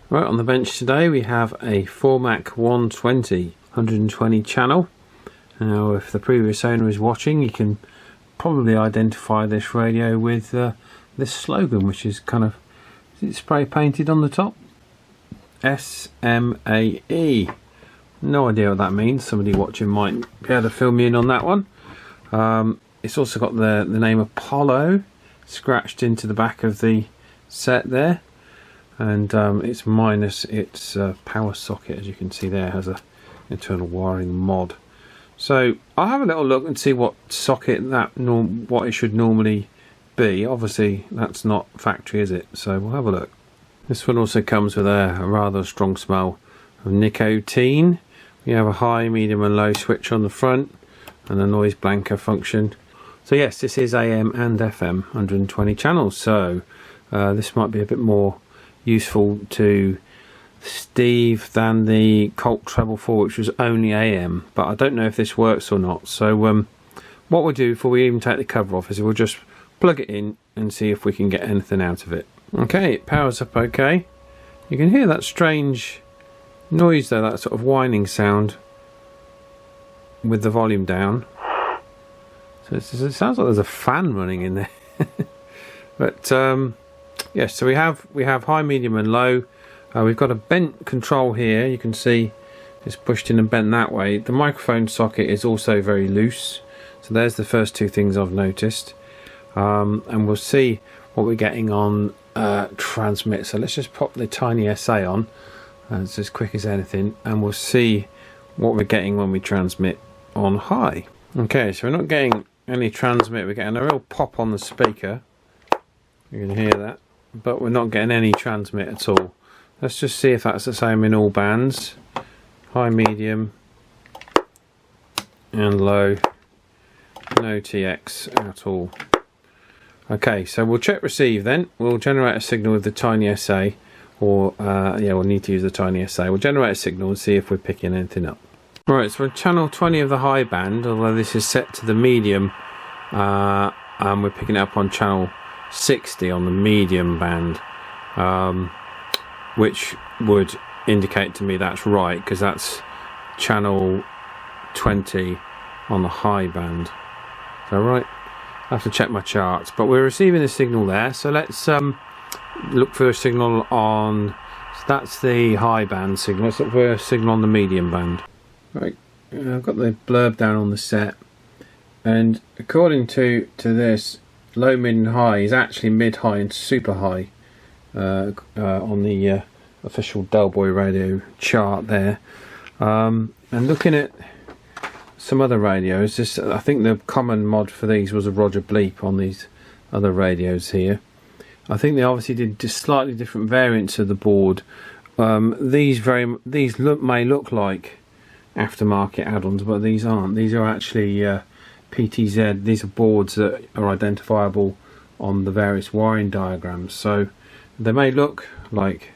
Right, on the bench today we have a Formac 120 channel. Now if the previous owner is watching, you can probably identify this radio with this slogan, which is kind of, is it spray painted on the top? SMAE. No idea what that means. Somebody watching might be able to fill me in on that one. It's also got the name Apollo scratched into the back of the set there. And it's minus its power socket, as you can see there, has a internal wiring mod. So I'll have a little look and see what socket what it should normally be. Obviously that's not factory, is it? So we'll have a look. This one also comes with a rather strong smell of nicotine. We have a high, medium and low switch on the front and a noise blanker function. So yes, this is AM and FM 120 channels, so this might be a bit more useful to Steve than the Colt Treble 4, which was only AM, but I don't know if this works or not. So what we'll do before we even take the cover off is we'll just plug it in and see if we can get anything out of it. Okay, it powers up okay. You can hear that strange noise though, that sort of whining sound with the volume down. So it sounds like there's a fan running in there. But yes, so we have high, medium and low. We've got a bent control here. You can see it's pushed in and bent that way. The microphone socket is also very loose. So there's the first two things I've noticed. And we'll see what we're getting on transmit. So let's just pop the tiny SA on. It's as quick as anything. And we'll see what we're getting when we transmit on high. Okay, so we're not getting any transmit. We're getting a real pop on the speaker. You can hear that. But we're not getting any transmit at all. Let's just see if that's the same in all bands. High, medium and low. No TX at all. Okay, so we'll check receive then. We'll generate a signal with the tiny SA, or yeah, we'll need to use the tiny SA. We'll generate a signal and see if we're picking anything up. Right, so we're channel 20 of the high band, although this is set to the medium, and we're picking it up on channel 60 on the medium band, which would indicate to me that's right, because that's channel 20 on the high band. Is that right? I have to check my charts, but we're receiving a signal there, so let's look for a signal on, so that's the high band signal. Let's look for a signal on the medium band. Right, I've got the blurb down on the set, and according to this, low, mid and high is actually mid, high and super high on the official Del Boy radio chart there. And looking at some other radios, I think the common mod for these was a Roger Bleep on these other radios here. I think they obviously did just slightly different variants of the board. These may look like aftermarket add-ons, but these aren't. These are actually PTZ. These are boards that are identifiable on the various wiring diagrams, so they may look like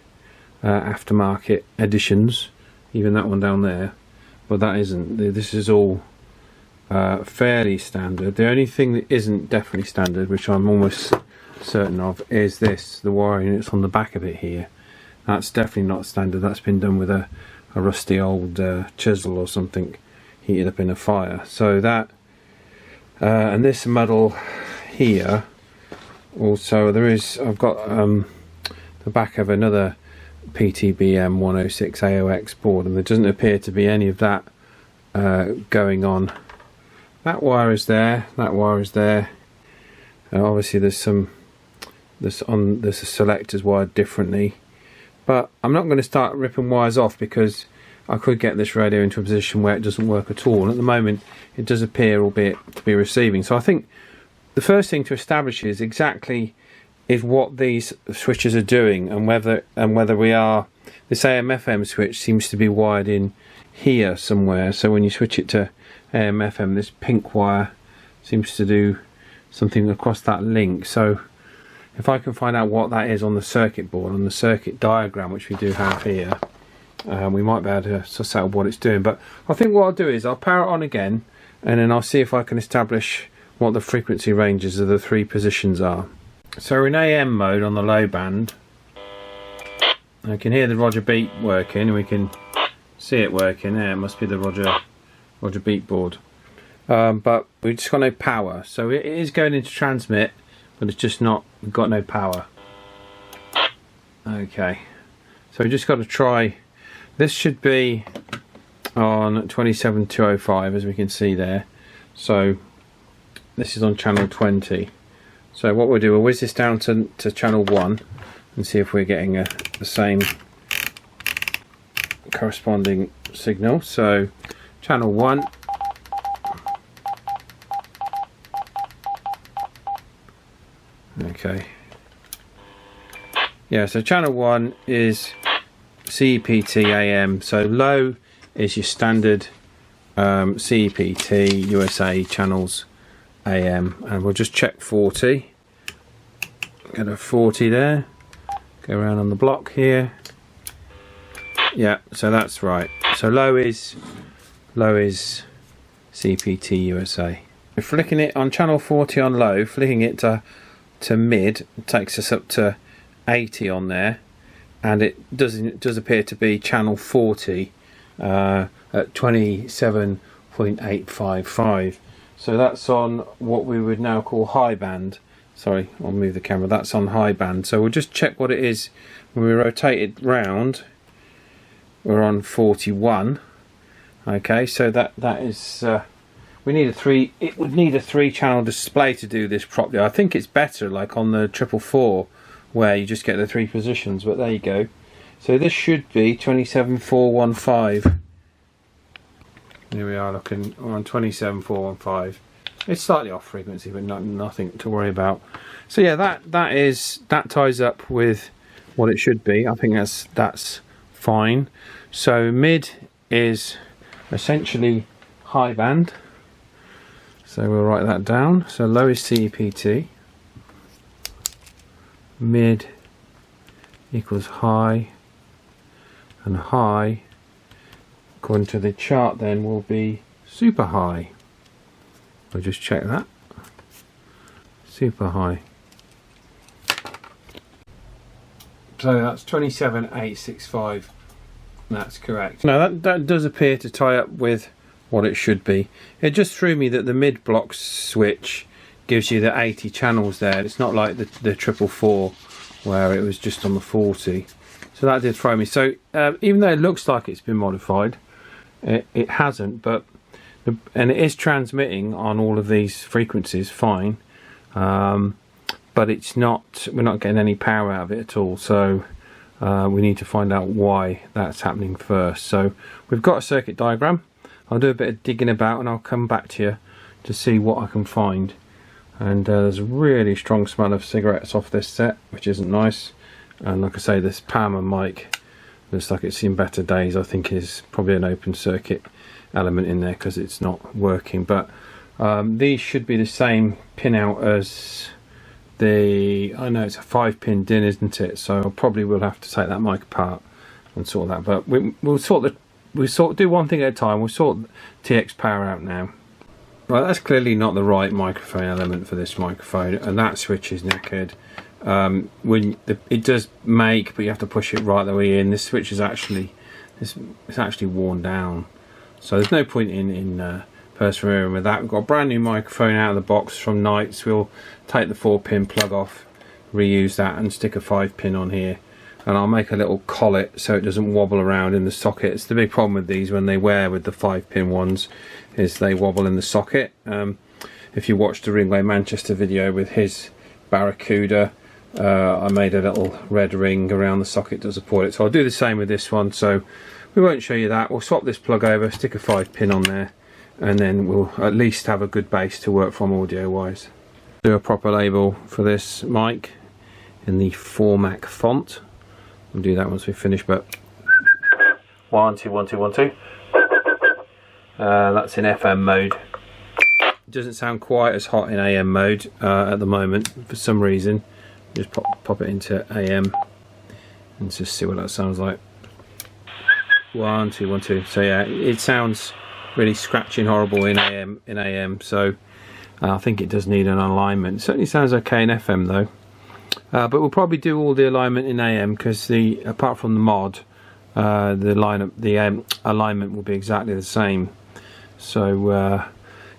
aftermarket editions, even that one down there, but that isn't. This is all fairly standard. The only thing that isn't definitely standard, which I'm almost certain of, is the wiring that's on the back of it here. That's definitely not standard. That's been done with a rusty old chisel or something heated up in a fire. So that and this model here also, I've got the back of another PTBM 106 AOX board, and there doesn't appear to be any of that going on. That wire is there, that wire is there. Obviously there's a selectors wired differently, but I'm not going to start ripping wires off, because I could get this radio into a position where it doesn't work at all. At the moment it does appear, albeit, to be receiving. So I think the first thing to establish is what these switches are doing, and whether we are, this AM/FM switch seems to be wired in here somewhere. So when you switch it to AM/FM, this pink wire seems to do something across that link. So if I can find out what that is on the circuit board, on the circuit diagram, which we do have here, we might be able to suss out what it's doing. But I think what I'll do is I'll power it on again, and then I'll see if I can establish what the frequency ranges of the three positions are. So we're in AM mode on the low band, I can hear the Roger beat working, and we can see it working there. It must be the Roger beat board. But we've just got no power, so it is going into transmit, but it's just not, we've got no power. Okay, so we just got to try. This should be on 27205, as we can see there. So this is on channel 20. So what we'll do, we'll whiz this down to channel 1 and see if we're getting the same corresponding signal. So channel 1. Okay. Yeah, so channel 1 is CEPT AM. So low is your standard CEPT USA channels AM, and we'll just check 40. Get a 40 there. Go around on the block here. Yeah, so that's right. So low is CPT USA. We're flicking it on channel 40 on low, flicking it to mid, takes us up to 80 on there, and it does appear to be channel 40 at 27.855. So that's on what we would now call high band. Sorry, I'll move the camera. That's on high band. So we'll just check what it is when we rotate it round. We're on 41. Okay, so that is we need a 3. It would need a 3-channel display to do this properly. I think it's better like on the 444 where you just get the 3 positions, but there you go. So this should be 27.415. Here we are looking, we're on 27.415. It's slightly off frequency, but nothing to worry about. So yeah, that ties up with what it should be. I think that's fine. So mid is essentially high band. So we'll write that down. So low is CEPT. Mid equals high, and high, according to the chart, then will be super high. We'll just check that. Super high. So that's 27.865. That's correct. Now that does appear to tie up with what it should be. It just threw me that the mid block switch gives you the 80 channels there. It's not like the 444 where it was just on the 40. So that did throw me. So even though it looks like it's been modified, it hasn't. But and it is transmitting on all of these frequencies fine, but it's not. We're not getting any power out of it at all. So we need to find out why that's happening first. So we've got a circuit diagram. I'll do a bit of digging about and I'll come back to you to see what I can find. And there's a really strong smell of cigarettes off this set, which isn't nice. And like I say, this Palmer mic looks like it's seen better days. I think is probably an open circuit element in there because it's not working. But these should be the same pin out as the, I know it's a 5-pin DIN, isn't it? So I probably will have to take that mic apart and sort that. But we'll do one thing at a time. We'll sort TX power out now. Right, that's clearly not the right microphone element for this microphone, and that switch is knackered. It does make, but you have to push it right the way in. This switch is actually it's actually worn down, so there's no point in persevering with that. We've got a brand new microphone out of the box from Knights. We'll take the 4-pin plug off, reuse that, and stick a 5-pin on here. And I'll make a little collet so it doesn't wobble around in the socket. It's the big problem with these when they wear with the 5-pin ones, is they wobble in the socket. If you watched the Ringway Manchester video with his Barracuda, I made a little red ring around the socket to support it. So I'll do the same with this one. So we won't show you that. We'll swap this plug over, stick a 5-pin on there, and then we'll at least have a good base to work from audio wise. Do a proper label for this mic in the Formac font. We'll do that once we finish, but 1 2 1 2 1 2. That's in FM mode. It doesn't sound quite as hot in AM mode at the moment for some reason. Just pop it into AM and just see what that sounds like. 1 2 1 2. So yeah, it sounds really scratchy and horrible in AM. So I think it does need an alignment. It certainly sounds okay in FM though. but we'll probably do all the alignment in AM, because apart from the mod, the alignment will be exactly the same. So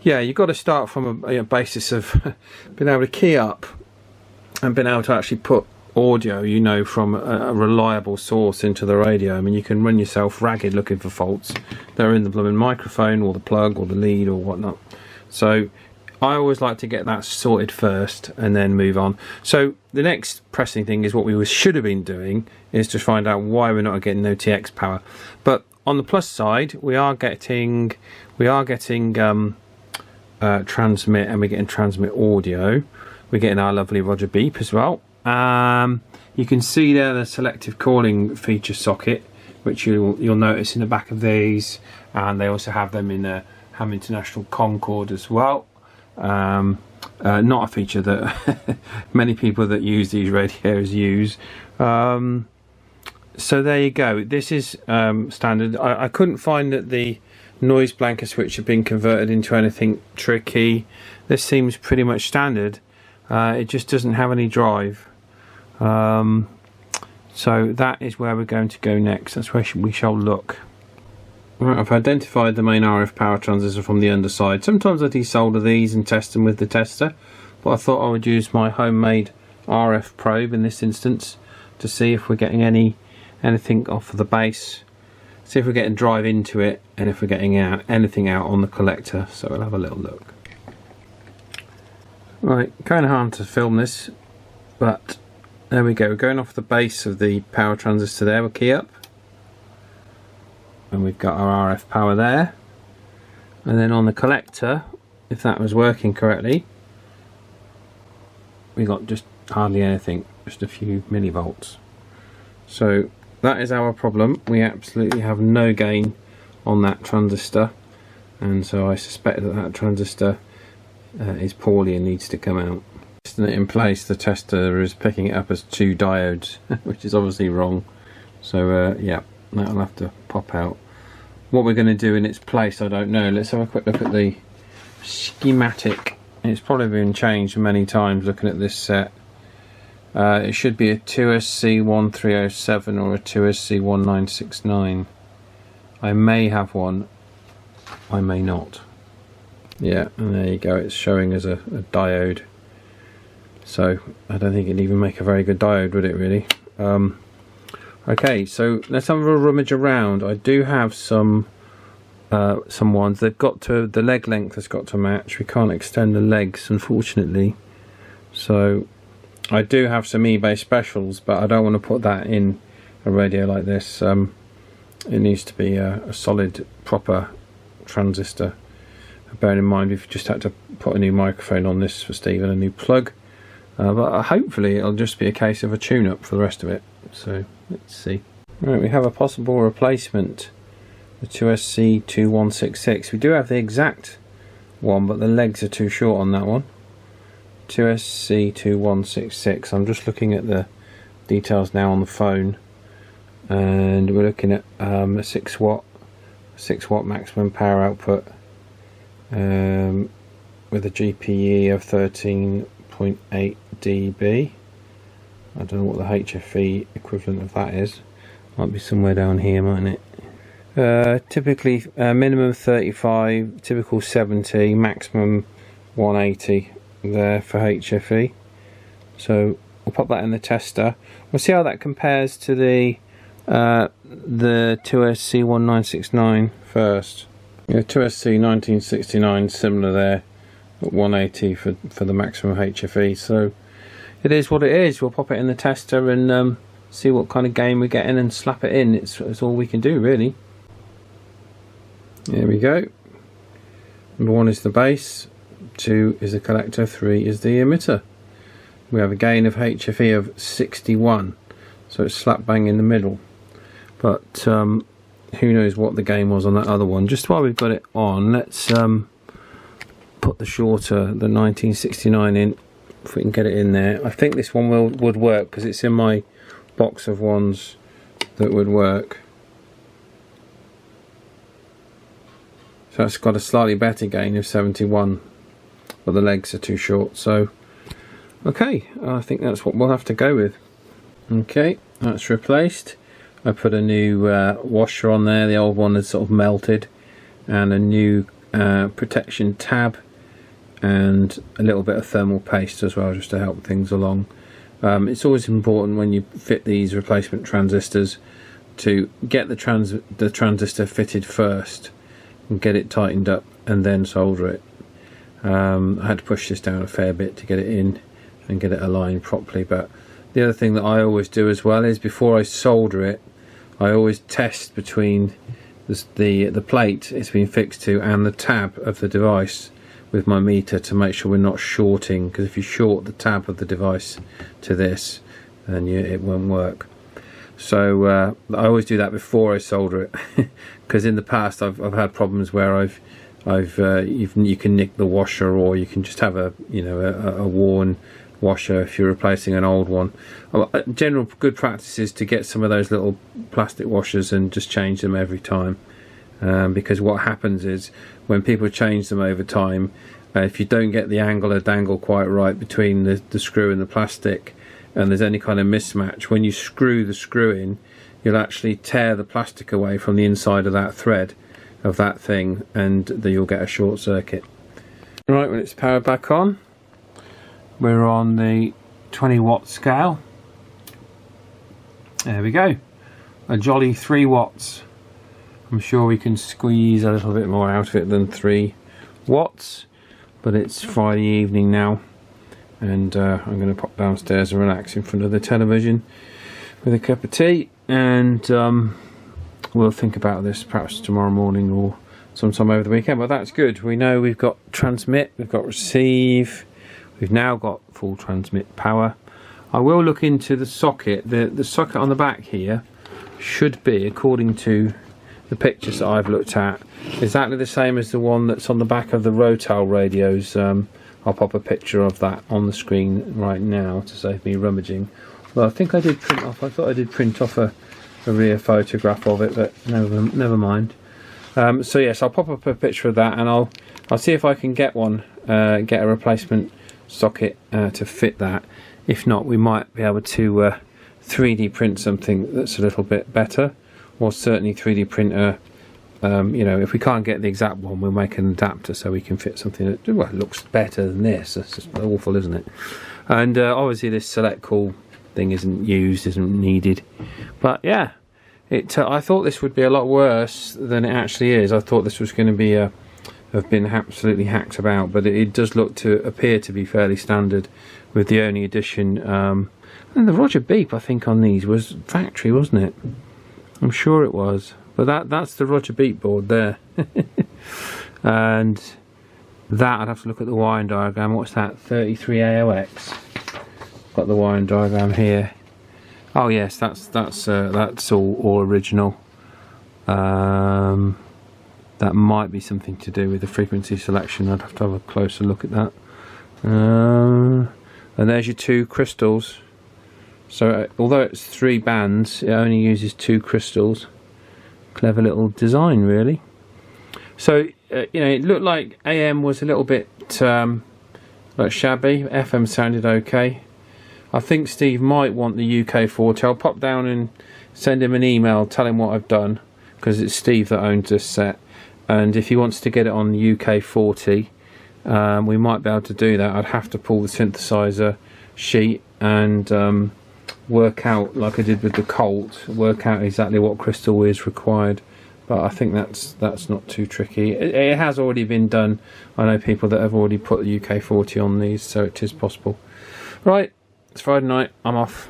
yeah, you've got to start from a basis of being able to key up and being able to actually put audio, you know, from a reliable source into the radio. I mean, you can run yourself ragged looking for faults that are in the blooming microphone or the plug or the lead or whatnot. So I always like to get that sorted first and then move on. So the next pressing thing is what we should have been doing, is to find out why we're not getting no TX power. But on the plus side, we are getting transmit, and we're getting transmit audio. We're getting our lovely Roger beep as well. You can see there the selective calling feature socket, which you'll notice in the back of these, and they also have them in the Ham International Concord as well. Not a feature that many people that use these radios use. So there you go. This is standard. I couldn't find that the noise blanker switch had been converted into anything tricky. This seems pretty much standard. It just doesn't have any drive. So that is where we're going to go next. That's where we shall look. Right, I've identified the main RF power transistor from the underside. Sometimes I desolder these and test them with the tester, but I thought I would use my homemade RF probe in this instance to see if we're getting anything off of the base, see if we're getting drive into it, and if we're getting anything out on the collector. So we'll have a little look. Right, kind of hard to film this, but there we go. We're going off the base of the power transistor there. We'll key up, and we've got our RF power there. And then on the collector, if that was working correctly, we got just hardly anything, just a few millivolts. So that is our problem. We absolutely have no gain on that transistor, and so I suspect that transistor is poorly and needs to come out. Testing it in place, the tester is picking it up as 2 diodes, which is obviously wrong. So yeah, that'll have to pop out. What we're going to do in its place, I don't know. Let's have a quick look at the schematic. It's probably been changed many times looking at this set. It should be a 2SC1307 or a 2SC1969. I may have one, I may not. Yeah, and there you go, it's showing as a diode. So I don't think it'd even make a very good diode, would it really? Okay, so let's have a rummage around. I do have some ones. They've got to, the leg length has got to match. We can't extend the legs, unfortunately. So I do have some eBay specials, but I don't want to put that in a radio like this. It needs to be a solid, proper transistor. Bearing in mind we've just had to put a new microphone on this for Steve and a new plug. But hopefully it'll just be a case of a tune-up for the rest of it. So let's see. Right, we have a possible replacement, the 2SC2166. We do have the exact one, but the legs are too short on that one. 2SC2166. I'm just looking at the details now on the phone, and we're looking at a 6 watt maximum power output with a GPE of 13.8 dB. I don't know what the HFE equivalent of that is. Might be somewhere down here, mightn't it? Typically minimum 35, typical 70, maximum 180 there for HFE. So we'll pop that in the tester. We'll see how that compares to the 2SC1969 first. Yeah, 2SC1969 similar there, at 180 for the maximum HFE. So it is what it is. We'll pop it in the tester and see what kind of gain we get in and slap it in. It's all we can do, really. There we go. Number 1 is the base, 2 is the collector, 3 is the emitter. We have a gain of HFE of 61, so it's slap bang in the middle. But who knows what the gain was on that other one. Just while we've got it on, let's put the shorter, the 1969 in, if we can get it in there. I think this one would work because it's in my box of ones that would work. So it's got a slightly better gain of 71, but the legs are too short. So Okay, I think that's what we'll have to go with. Okay, that's replaced. I put a new washer on there, the old one had sort of melted, and a new protection tab, and a little bit of thermal paste as well, just to help things along. It's always important when you fit these replacement transistors to get the transistor fitted first and get it tightened up and then solder it. I had to push this down a fair bit to get it in and get it aligned properly, but the other thing that I always do as well is before I solder it, I always test between the plate it's been fixed to and the tab of the device with my meter to make sure we're not shorting, because if you short the tab of the device to this, then it won't work. So I always do that before I solder it, because in the past I've had problems where you can nick the washer, or you can just have a worn washer if you're replacing an old one. General good practice is to get some of those little plastic washers and just change them every time. Because what happens is when people change them over time, if you don't get the angle or dangle quite right between the screw and the plastic, and there's any kind of mismatch, when you screw the screw in, you'll actually tear the plastic away from the inside of that thread of that thing, and then you'll get a short circuit. Right, when it's powered back on, we're on the 20-watt scale. There we go, a jolly 3 watts. I'm sure we can squeeze a little bit more out of it than 3 watts, but it's Friday evening now, and I'm going to pop downstairs and relax in front of the television with a cup of tea, and we'll think about this perhaps tomorrow morning or sometime over the weekend. But that's good. We know we've got transmit, we've got receive, we've now got full transmit power. I will look into the socket. The socket on the back here should be, according to the pictures that I've looked at, exactly the same as the one that's on the back of the Rotel radios. I'll pop a picture of that on the screen right now to save me rummaging. Well, I think I did print off. I thought I did print off a rear photograph of it, but never mind. So yes, I'll pop up a picture of that, and I'll see if I can get a replacement socket to fit that. If not, we might be able to 3D print something that's a little bit better. Or certainly 3D printer, if we can't get the exact one, we'll make an adapter so we can fit something that looks better than this. That's just awful, isn't it? And obviously this select call thing isn't needed. But yeah, I thought this would be a lot worse than it actually is. I thought this was going to be have been absolutely hacked about, but it does appear to be fairly standard, with the only addition. And the Roger beep, I think, on these was factory, wasn't it? I'm sure it was, but that's the Roger beep board there. And that, I'd have to look at the wiring diagram. What's that? 33 AOX. Got the wiring diagram here. Oh yes, that's all original. That might be something to do with the frequency selection. I'd have to have a closer look at that. And there's your 2 crystals. So although it's 3 bands, it only uses 2 crystals. Clever little design, really. So it looked like AM was a little bit shabby. FM sounded okay. I think Steve might want the UK40. I'll pop down and send him an email, tell him what I've done, because it's Steve that owns this set. And if he wants to get it on the UK40, we might be able to do that. I'd have to pull the synthesizer sheet and work out, like I did with the Colt, work out exactly what crystal is required. But I think that's not too tricky. It has already been done. I know people that have already put the UK40 on these, so it is possible. Right, it's Friday night, I'm off.